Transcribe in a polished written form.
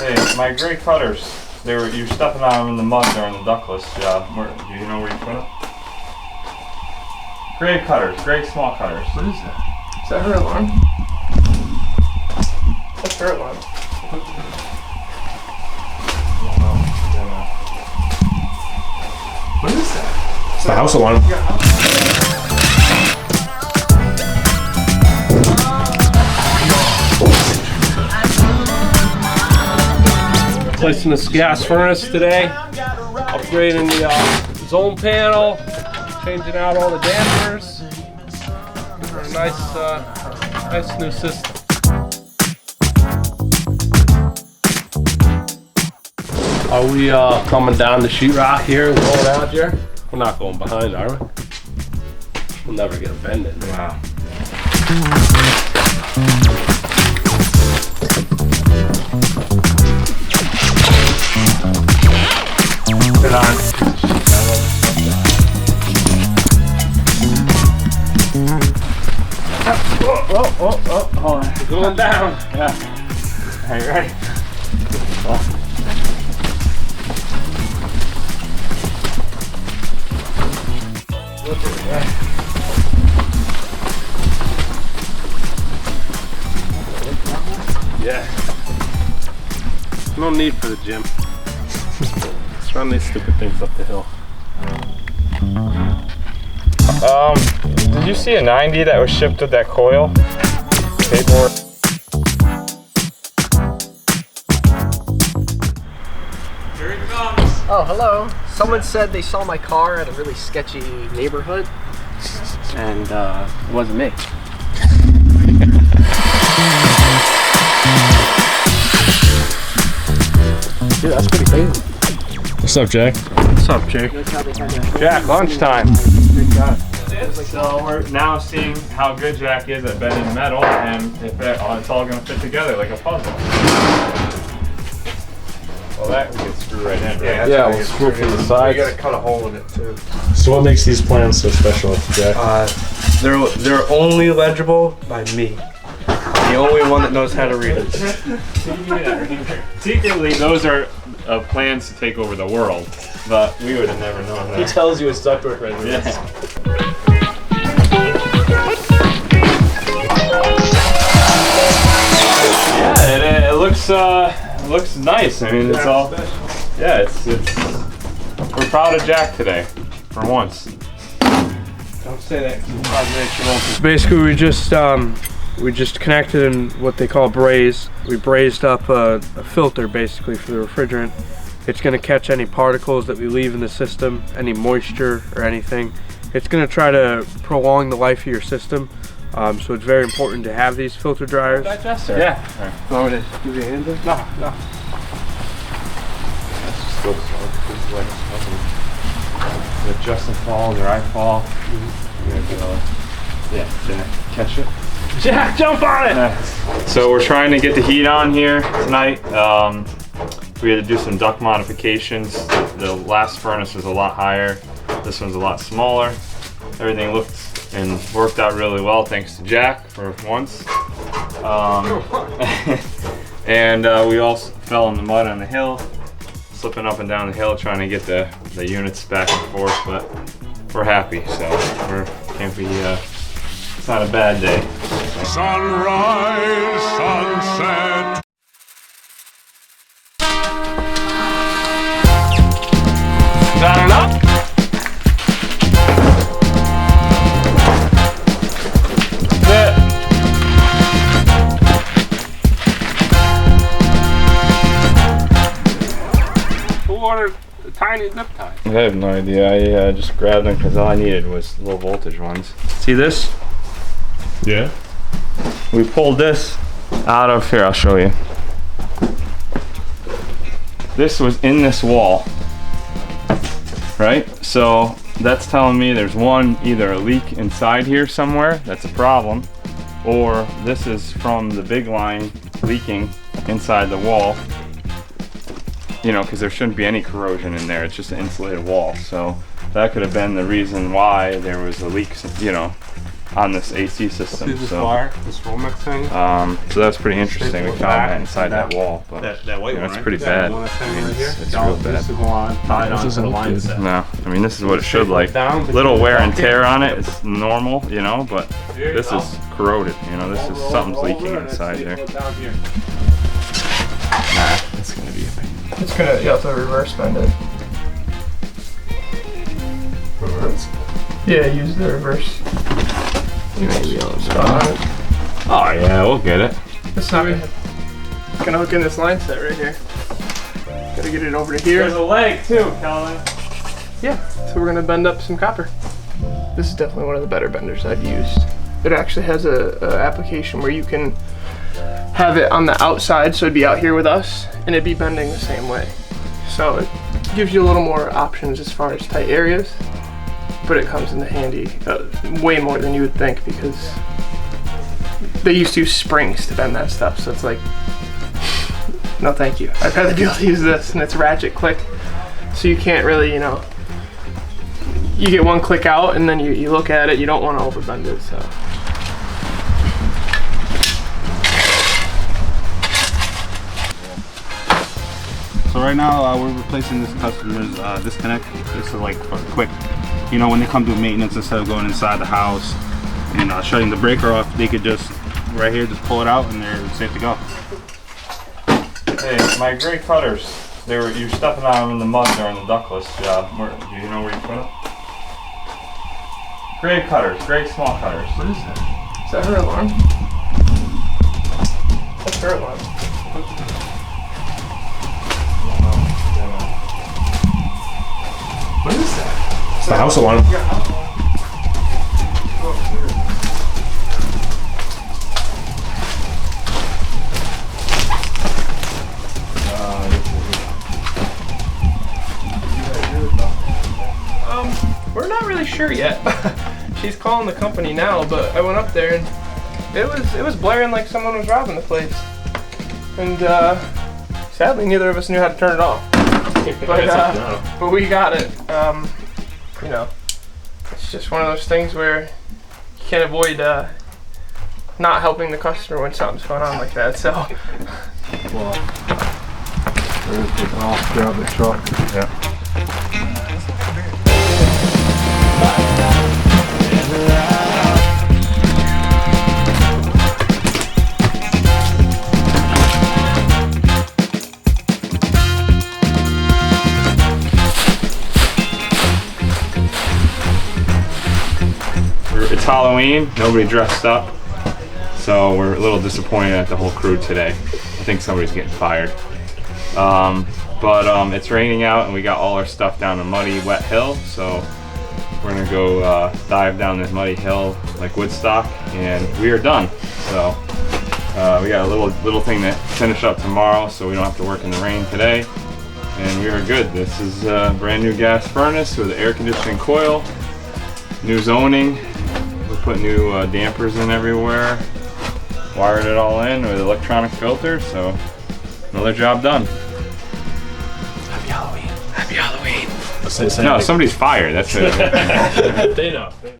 Hey, my gray cutters. You're stepping on them in the mud during the ductless job. Do you know where you put them? Gray cutters, gray small cutters. What is that? Is that her alarm? That's her alarm. What is that? It's the house alarm. Placing this gas furnace today, upgrading the zone panel, changing out all the dampers. Give her a nice new system. Are we coming down the sheetrock here and going out here? We're not going behind, are we? We'll never get a bend in. Wow. Put it on. Oh, hold on. We're going down. Yeah. Are you ready? Yeah. No need for the gym. Let's run these stupid things up the hill. Did you see a 90 that was shipped with that coil? Paperwork. Here it comes. Oh, hello. Someone said they saw my car at a really sketchy neighborhood, and it wasn't me. Dude, that's pretty crazy. What's up, Jack? What's up, Jake? Jack, lunchtime. So we're now seeing how good Jack is at bending metal, and if it's all going to fit together like a puzzle. Well, that we can screw right in, right? Yeah, we'll screw from the sides. You gotta cut a hole in it too. So what makes these plans so special, Jack? They're only legible by me. The only one that knows how to read it. Secretly, those are plans to take over the world, but we would have never known that. He tells you it's ductwork residence. Yeah. Yeah, it looks nice. I mean, it's all. Yeah, it's. We're proud of Jack today, for once. Don't say that because we'll probably make you open. Basically, we just connected in what they call braze. We brazed up a filter basically for the refrigerant. It's going to catch any particles that we leave in the system, any moisture or anything. It's going to try to prolong the life of your system. So it's very important to have these filter dryers. Digester. Yeah. You want me to give you a hand there? No. If Justin falls or I fall, yeah, Jack, catch it. Jack, jump on it! So we're trying to get the heat on here tonight. We had to do some duct modifications. The last furnace was a lot higher. This one's a lot smaller. Everything looked and worked out really well thanks to Jack for once. And we all fell in the mud on the hill, slipping up and down the hill trying to get the units back and forth, but we're happy, so it's not a bad day. Sunrise, sunset. Is that enough? Who ordered a tiny zip tie? I have no idea. I just grabbed them because all I needed was low voltage ones. See this? Yeah. We pulled this out of here. I'll show you. This was in this wall, right? So that's telling me there's either a leak inside here somewhere. That's a problem, or this is from the big line leaking inside the wall. You know, because there shouldn't be any corrosion in there. It's just an insulated wall. So that could have been the reason why there was a leak, you know, on this AC system. See this So, wire, this Romex thing? so that's pretty interesting. We found that inside that wall, but That white one, it's right? pretty Yeah, bad. the one that's hanging right here? It's real bad. This will go on, tied onto the line set. No, I mean this is what it should like. Down, but Little you wear and walk in. tear on it is normal, you know, but Here you this go. is corroded. You know, this is Roll something's over, leaking and inside it's there. down here. It's gonna be a pain. It's gonna, you have to reverse bend it. Reverse. Yeah, use the reverse. Spot on it. Oh yeah, we'll get it. It's not gonna. It's gonna hook in this line set right here. Gotta get it over to here. There's a leg too, Calvin. Yeah, so we're gonna bend up some copper. This is definitely one of the better benders I've used. It actually has a application where you can have it on the outside, so it'd be out here with us, and it'd be bending the same way. So it gives you a little more options as far as tight areas, but it comes in handy way more than you would think, because they used to use springs to bend that stuff, so it's like, no thank you. I'd rather be able to use this, and it's ratchet click, so you can't really, you know, you get one click out and then you look at it, you don't want to overbend it, so. So right now we're replacing this customer's disconnect. This is like for quick, you know, when they come do maintenance, instead of going inside the house and shutting the breaker off, they could just right here just pull it out and they're safe to go. Hey, my gray cutters. You're stepping on them in the mud during the ductless job. Do you know where you put them? Gray cutters, gray small cutters. What is that? Is that her alarm? That's her alarm. What is that? It's the house alarm. We're not really sure yet. She's calling the company now, but I went up there and it was blaring like someone was robbing the place. And sadly, neither of us knew how to turn it off. But we got it. You know, it's just one of those things where you can't avoid not helping the customer when something's going on like that. So. Well, I'll grab the truck. Yeah. It's Halloween, nobody dressed up, so we're a little disappointed at the whole crew today. I think somebody's getting fired. But it's raining out and we got all our stuff down a muddy, wet hill, so we're gonna go dive down this muddy hill like Woodstock, and we are done. So we got a little thing to finish up tomorrow, so we don't have to work in the rain today, and we are good. This is a brand new gas furnace with an air conditioning coil, new zoning. We put new dampers in everywhere, wired it all in with electronic filter, so another job done. Happy Halloween. No, somebody's fired. That's it. They know.